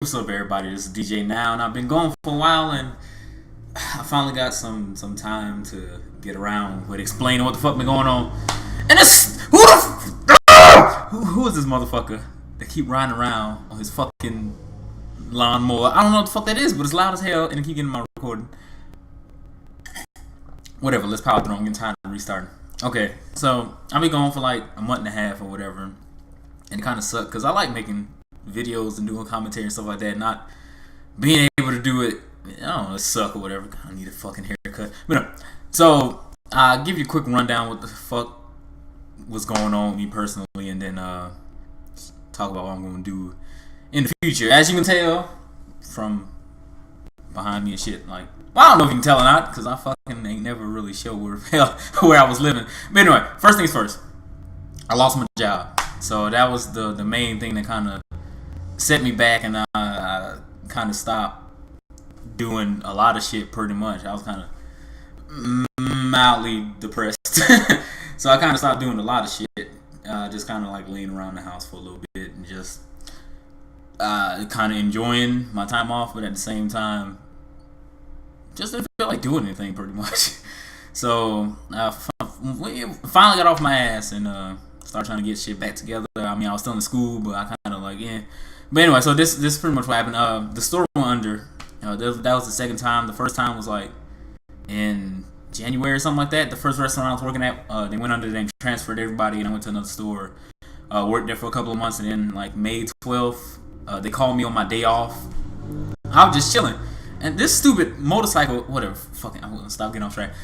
What's up, everybody? This is DJ Now, and I've been going for a while, and I finally got some time to get around with explaining what the fuck been going on. And it's who is this motherfucker that keep riding around on his fucking lawnmower? I don't know what the fuck that is, but it's loud as hell, and it keep getting my recording. Whatever, let's power through. I'm getting tired of restarting. Okay, so I've been going for like a month and a half or whatever, and it kind of sucked because I like making videos and doing commentary and stuff like that. Not being able to do it, I don't know, it suck or whatever. I need a fucking haircut. But no. So I'll give you a quick rundown what the fuck was going on with me personally, and then talk about what I'm going to do in the future. As you can tell from behind me and shit, like, well, I don't know if you can tell or not, because I fucking ain't never really showed where I was living. But anyway, first things first, I lost my job. So that was the main thing that kind of set me back, and I kind of stopped doing a lot of shit pretty much. I was kind of mildly depressed. So I kind of stopped doing a lot of shit. Just kind of like laying around the house for a little bit and just kind of enjoying my time off, but at the same time, just didn't feel like doing anything pretty much. So I finally got off my ass and started trying to get shit back together. I mean, I was still in school, but I kind of like, yeah. But anyway, so this is pretty much what happened. The store went under. That was the second time. The first time was like in January or something like that. The first restaurant I was working at, they went under, they transferred everybody, and I went to another store. Worked there for a couple of months, and then like May 12th, they called me on my day off. I was just chilling, and this stupid motorcycle, whatever, fucking, I'm gonna stop getting off track.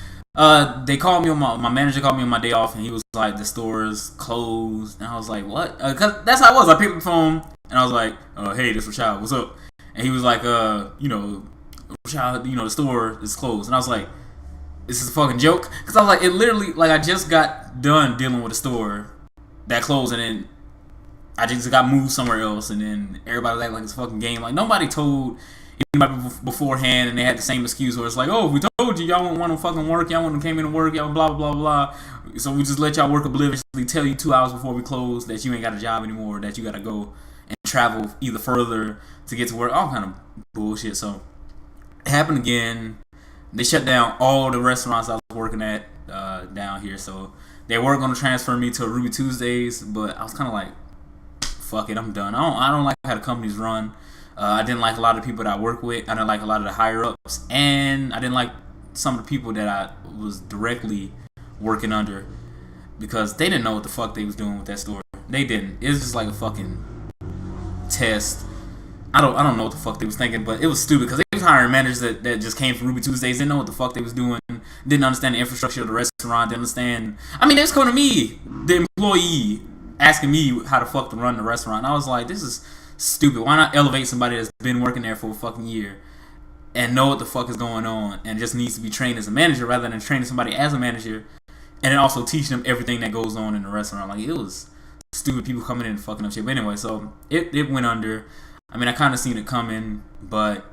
They called me on my manager called me on my day off, and he was like, the store's closed, and I was like, what? Cause that's how it was. I picked up the phone, and I was like, hey, this Rashad, what's up? And he was like, Rashad, the store is closed, and I was like, this is a fucking joke? Cause I was like, it literally, like, I just got done dealing with a store that closed, and then I just got moved somewhere else, and then everybody was acting like it's a fucking game. Like, nobody told anybody beforehand, and they had the same excuse where it's like, oh, we told you y'all wouldn't want to fucking work, y'all wouldn't came in to work, y'all blah blah blah blah. So we just let y'all work obliviously, tell you 2 hours before we close that you ain't got a job anymore, that you gotta go and travel either further to get to work, all kind of bullshit. So it happened again. They shut down all the restaurants I was working at down here, so they were gonna transfer me to Ruby Tuesdays, but I was kind of like, fuck it, I'm done. I don't like how the companies run. I didn't like a lot of the people that I work with. I didn't like a lot of the higher ups, and I didn't like some of the people that I was directly working under, because they didn't know what the fuck they was doing with that store. They didn't. It was just like a fucking test. I don't know what the fuck they was thinking, but it was stupid because they was hiring managers that just came from Ruby Tuesdays, didn't know what the fuck they was doing, didn't understand the infrastructure of the restaurant, didn't understand. I mean, they was coming to me, the employee, asking me how the fuck to run the restaurant. And I was like, this is stupid. Why not elevate somebody that's been working there for a fucking year and know what the fuck is going on and just needs to be trained as a manager rather than training somebody as a manager and then also teaching them everything that goes on in the restaurant. Like, it was stupid people coming in and fucking up shit. But anyway, so it went under. I mean, I kind of seen it coming, but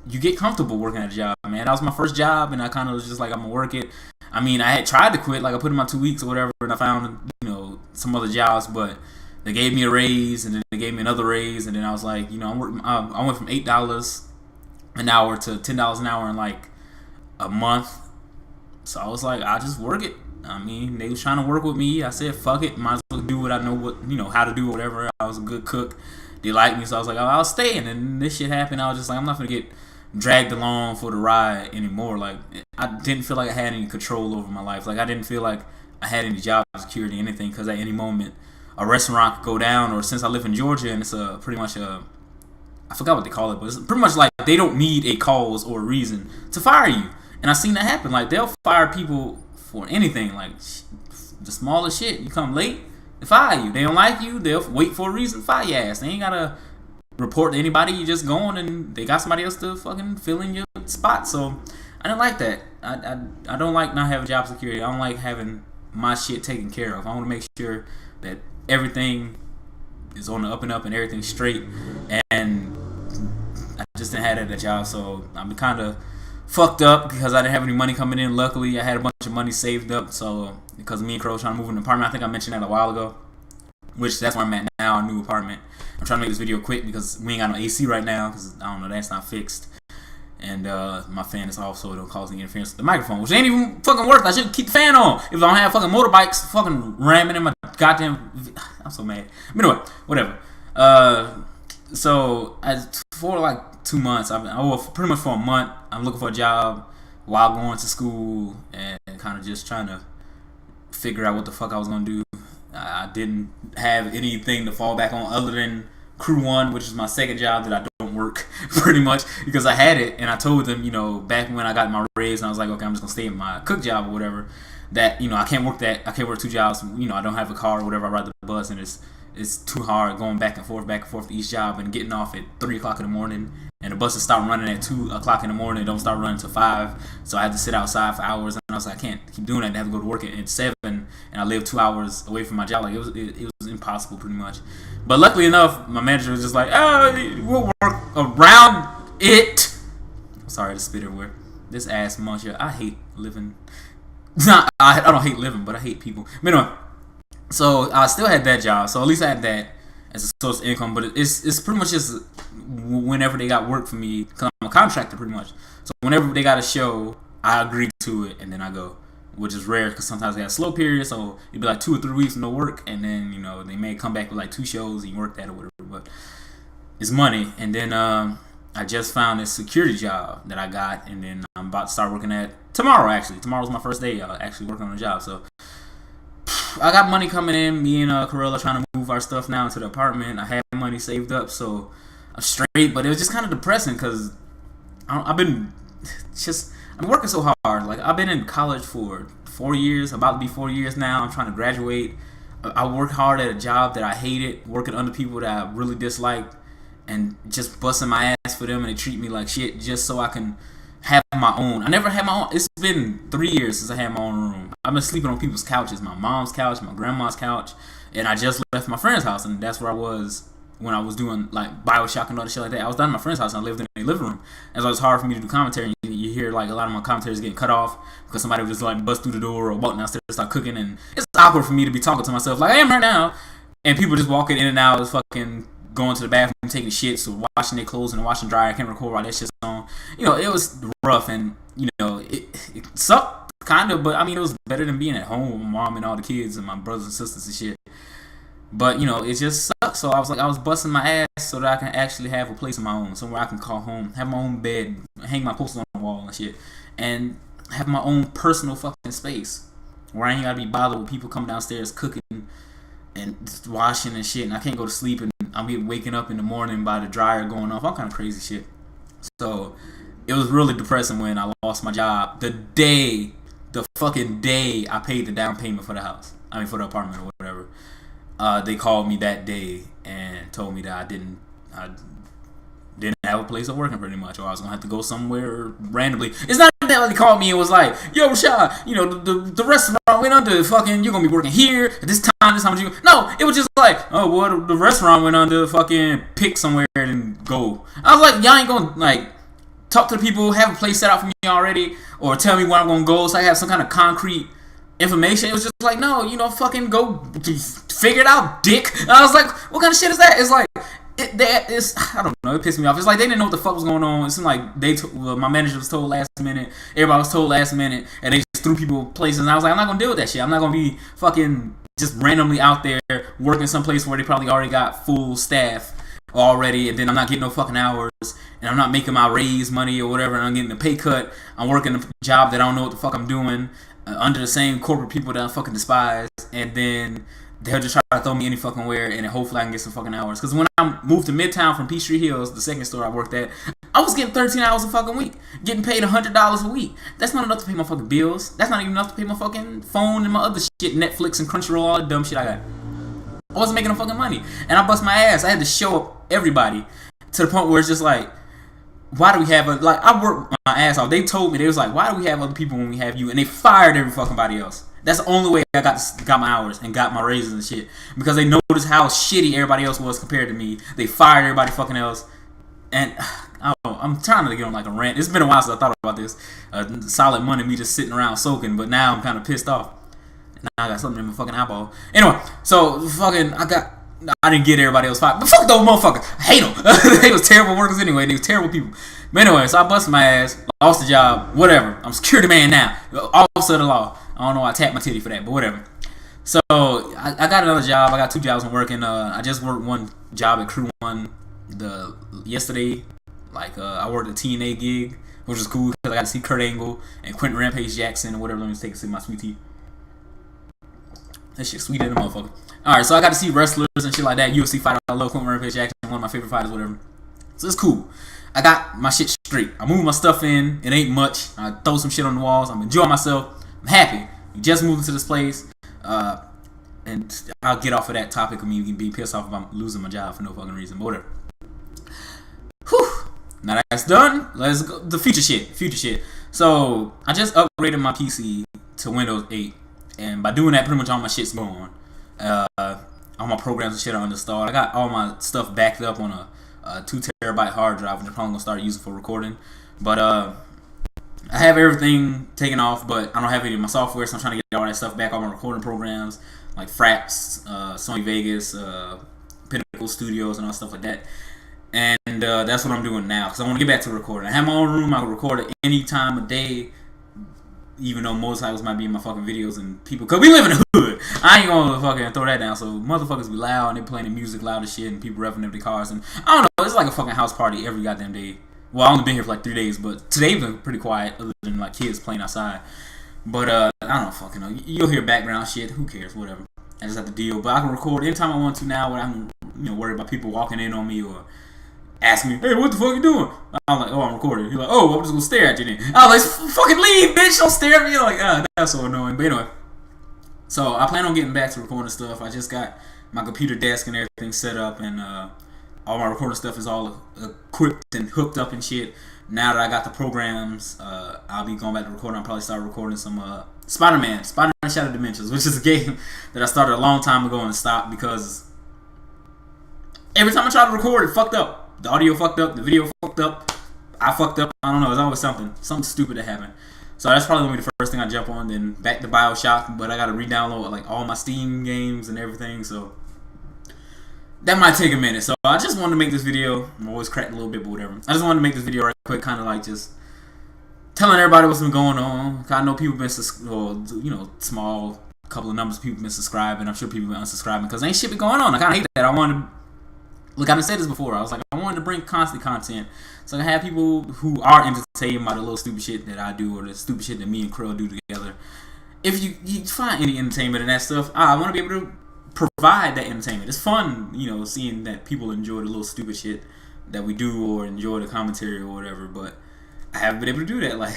you get comfortable working at a job, man. That was my first job, and I kind of was just like, I'm gonna work it. I mean, I had tried to quit, like I put in my 2 weeks or whatever, and I found, some other jobs, but they gave me a raise, and then they gave me another raise, and then I was like, I went from $8 an hour to $10 an hour in like a month. So I was like, I'll just work it. I mean, they was trying to work with me. I said, fuck it, might as well do what I know how to do, whatever. I was a good cook. They liked me, so I was like, I'll stay. And then this shit happened. I was just like, I'm not gonna get dragged along for the ride anymore. Like, I didn't feel like I had any control over my life. Like, I didn't feel like I had any job security, anything, because at any moment a restaurant could go down. Or since I live in Georgia, and it's pretty much I forgot what they call it, but it's pretty much like they don't need a cause or a reason to fire you. And I seen that happen. Like, they'll fire people for anything, like the smallest shit. You come late, they fire you. They don't like you, they'll wait for a reason to fire your ass. They ain't gotta report to anybody. You just going, and they got somebody else to fucking fill in your spot. So I didn't like that. I don't like not having job security. I don't like having my shit taken care of. I want to make sure that everything is on the up and up and everything's straight. And I just didn't have that at that job, so I'm kind of fucked up because I didn't have any money coming in. Luckily, I had a bunch of money saved up, so because me and Crow was trying to move in an apartment. I think I mentioned that a while ago. which that's where I'm at now, a new apartment. I'm trying to make this video quick because we ain't got no AC right now because I don't know, that's not fixed. And my fan is off, so it'll cause any interference with the microphone, which ain't even fucking worth it. I should keep the fan on if I don't have fucking motorbikes fucking ramming in my goddamn. I'm so mad. But anyway, whatever. So for like 2 months, pretty much for a month, I'm looking for a job while going to school and kind of just trying to figure out what the fuck I was gonna do. I didn't have anything to fall back on other than Crew One, which is my second job that I don't work pretty much because I had it and I told them, back when I got my raise and I was like, okay, I'm just gonna stay at my cook job or whatever. That I can't work 2 jobs. I don't have a car or whatever. I ride the bus and it's too hard going back and forth to each job and getting off at 3 o'clock in the morning. And the buses start running at 2 o'clock in the morning. They don't start running until 5. So I had to sit outside for hours. And I was like, I can't keep doing that. I have to go to work at 7. And I live 2 hours away from my job. Like, it was impossible pretty much. But luckily enough, my manager was just like, we'll work around it. Sorry to spit everywhere. This ass muncher. I hate living. I don't hate living, but I hate people. But anyway, so I still had that job. So at least I had that as a source of income. But it's pretty much just whenever they got work for me, because I'm a contractor pretty much. So whenever they got a show, I agree to it and then I go, which is rare because sometimes they have slow periods. So it'd be like 2 or 3 weeks of no work, and then they may come back with like 2 shows and you work that or whatever. But it's money. And then I just found this security job that I got, and then I'm about to start working at tomorrow. Actually, tomorrow's my first day actually working on the job. So I got money coming in. Me and Corella trying to move our stuff now into the apartment. I had money saved up, so I'm straight. But it was just kind of depressing because I've been working so hard. Like, I've been in college for 4 years, about to be 4 years now. I'm trying to graduate. I work hard at a job that I hated, working under people that I really disliked, and just busting my ass for them, and they treat me like shit just so I can have my own. I never had my own. It's been 3 years since I had my own room. I've been sleeping on people's couches, my mom's couch, my grandma's couch, and I just left my friend's house, and that's where I was when I was doing like Bioshock and all that shit like that. I was down at my friend's house and I lived in a living room. And so it's hard for me to do commentary. You hear like a lot of my commentaries getting cut off because somebody would just like bust through the door or walk downstairs and start cooking, and it's awkward for me to be talking to myself like I am right now, and people just walking in and out of fucking going to the bathroom, taking shits, or washing their clothes in the washing dryer. I can't record while that shit's on. It was rough, and it sucked kind of, but I mean it was better than being at home with my mom and all the kids and my brothers and sisters and shit. But it just sucks. So I was busting my ass so that I can actually have a place of my own, somewhere I can call home, have my own bed, hang my posters on the wall and shit, and have my own personal fucking space where I ain't gotta be bothered with people coming downstairs cooking and washing and shit, and I can't go to sleep, and I'm waking up in the morning by the dryer going off, all kind of crazy shit. So it was really depressing when I lost my job. The fucking day I paid the down payment for the house, for the apartment or whatever. They called me that day and told me that I didn't have a place of working pretty much, or I was gonna have to go somewhere randomly. It's not that they called me and was like, "Yo, Rashad, the restaurant went under. Fucking, you're gonna be working here at this time. This time you." No, it was just like, "Oh, well, the restaurant went under. Fucking pick somewhere and go." I was like, "Y'all ain't gonna like talk to the people, have a place set out for me already, or tell me where I'm gonna go so I have some kind of concrete information." It was just like, no, fucking go figure it out, dick. And I was like, what kind of shit is that? It's like, I don't know, it pissed me off. It's like they didn't know what the fuck was going on. It seemed like my manager was told last minute, everybody was told last minute, and they just threw people places. And I was like, I'm not gonna deal with that shit. I'm not gonna be fucking just randomly out there working someplace where they probably already got full staff already, and then I'm not getting no fucking hours, and I'm not making my raise money or whatever, and I'm getting a pay cut. I'm working a job that I don't know what the fuck I'm doing, under the same corporate people that I fucking despise, and then they'll just try to throw me any fucking where, and then hopefully I can get some fucking hours. Because when I moved to Midtown from Peachtree Hills, the second store I worked at, I was getting 13 hours a fucking week, getting paid $100 a week. That's not enough to pay my fucking bills. That's not even enough to pay my fucking phone and my other shit, Netflix and Crunchyroll, all the dumb shit I got. I wasn't making no fucking money, and I bust my ass. I had to show up everybody to the point where it's just like, why do we have I worked my ass off. They told me, they was like, why do we have other people when we have you? And they fired every fucking body else. That's the only way I got my hours and got my raises and shit, because they noticed how shitty everybody else was compared to me. They fired everybody fucking else, and I don't know, I'm trying to get on like a rant. It's been a while since I thought about this. Solid money, me just sitting around soaking, but now I'm kind of pissed off. Now I got something in my fucking eyeball. Anyway, so fucking I didn't get everybody else fired. But fuck those motherfuckers. I hate them. They was terrible workers anyway. They was terrible people. But anyway, so I busted my ass, lost the job, whatever. I'm security man now. Officer of the law. I don't know why I tapped my titty for that, but whatever. So I got another job. I got 2 jobs I'm working. I just worked one job at Crew One yesterday. Like I worked a TNA gig, which was cool because I got to see Kurt Angle and Quentin Rampage Jackson or whatever. Let me take a sip of my sweet tea. That shit sweet in the motherfucker. Alright, so I got to see wrestlers and shit like that. UFC fighter. I love Quentin Rampage Jackson, one of my favorite fighters, whatever. So it's cool. I got my shit straight. I moved my stuff in. It ain't much. I throw some shit on the walls. I'm enjoying myself. I'm happy. We just moved into this place. And I'll get off of that topic of me being pissed off about losing my job for no fucking reason. But whatever. Whew. Now that's done. Let's go. The future shit. So I just upgraded my PC to Windows 8. And by doing that, pretty much all my shit's going. All my programs and shit are installed. I got all my stuff backed up on a 2 terabyte hard drive, which I'm probably gonna start using for recording. But I have everything taken off, but I don't have any of my software, so I'm trying to get all that stuff back. All my recording programs like Fraps, Sony Vegas, Pinnacle Studios, and all stuff like that. And that's what I'm doing now, because I want to get back to recording. I have my own room. I can record at any time of day. Even though motorcycles might be in my fucking videos and people, cause we live in the hood. I ain't gonna fucking throw that down. So motherfuckers be loud and they playing the music loud as shit and people revving up their cars and I don't know. It's like a fucking house party every goddamn day. Well, I've only been here for like 3 days, but today's been pretty quiet other than like kids playing outside. But I don't fucking know. You'll hear background shit. Who cares? Whatever. I just have to deal. But I can record anytime I want to now without worried about people walking in on me or ask me, hey, what the fuck you doing? I'm like, oh, I'm recording. He's like, oh, I'm just gonna stare at you then. I was like, fucking leave, bitch, don't stare at me. I'm like, that's so annoying. But anyway, so I plan on getting back to recording stuff. I just got my computer desk and everything set up, and all my recording stuff is all equipped and hooked up and shit. Now that I got the programs, I'll be going back to recording. I'll probably start recording some Spider-Man Shattered Dimensions, which is a game that I started a long time ago and stopped because every time I try to record, it fucked up. The audio fucked up, the video fucked up, I fucked up, I don't know, it's always something stupid that happened. So that's probably going to be the first thing I jump on, then back to BioShock, but I got to re-download like all my Steam games and everything, so that might take a minute. So I just wanted to make this video, I'm always cracking a little bit, but whatever. I just wanted to make this video right quick, kind of like just telling everybody what's been going on. I know people been, small couple of numbers of people been subscribing, I'm sure people been unsubscribing, because ain't shit been going on. I kind of hate that. I wanted to, look, I done said this before. I was like, I wanted to bring constant content. So I have people who are entertained by the little stupid shit that I do or the stupid shit that me and Krill do together. If you find any entertainment in that stuff, I want to be able to provide that entertainment. It's fun, seeing that people enjoy the little stupid shit that we do or enjoy the commentary or whatever. But I haven't been able to do that. Like,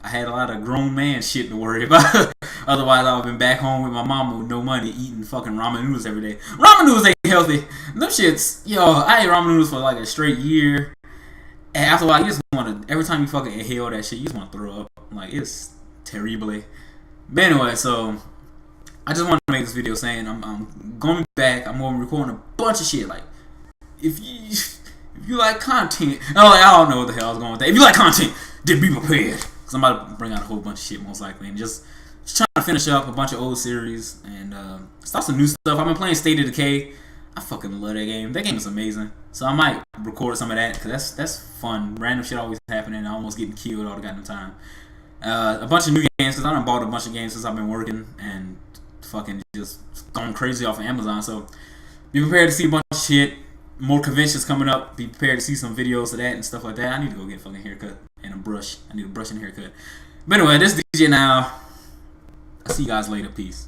I had a lot of grown man shit to worry about. Otherwise, I would have been back home with my mama with no money eating fucking ramen noodles every day. Ramen noodles ain't healthy. Them shits, I ate ramen noodles for like a straight year. And after a while, you just want to, every time you fucking inhale that shit, you just want to throw up. Like, it's terribly. But anyway, so I just wanted to make this video saying I'm going back. I'm going to be recording a bunch of shit. Like, if you like content, I don't know what the hell I was going with that. If you like content, then be prepared. Because I'm about to bring out a whole bunch of shit, most likely. And just trying to finish up a bunch of old series and start some new stuff. I've been playing State of Decay. I fucking love that game. That game is amazing. So I might record some of that because that's fun. Random shit always happening. I almost getting killed all the goddamn time. A bunch of new games because I done bought a bunch of games since I've been working and fucking just going crazy off of Amazon. So be prepared to see a bunch of shit. More conventions coming up. Be prepared to see some videos of that and stuff like that. I need to go get a fucking haircut and a brush. I need a brush and a haircut. But anyway, this is DJ now. I'll see you guys later. Peace.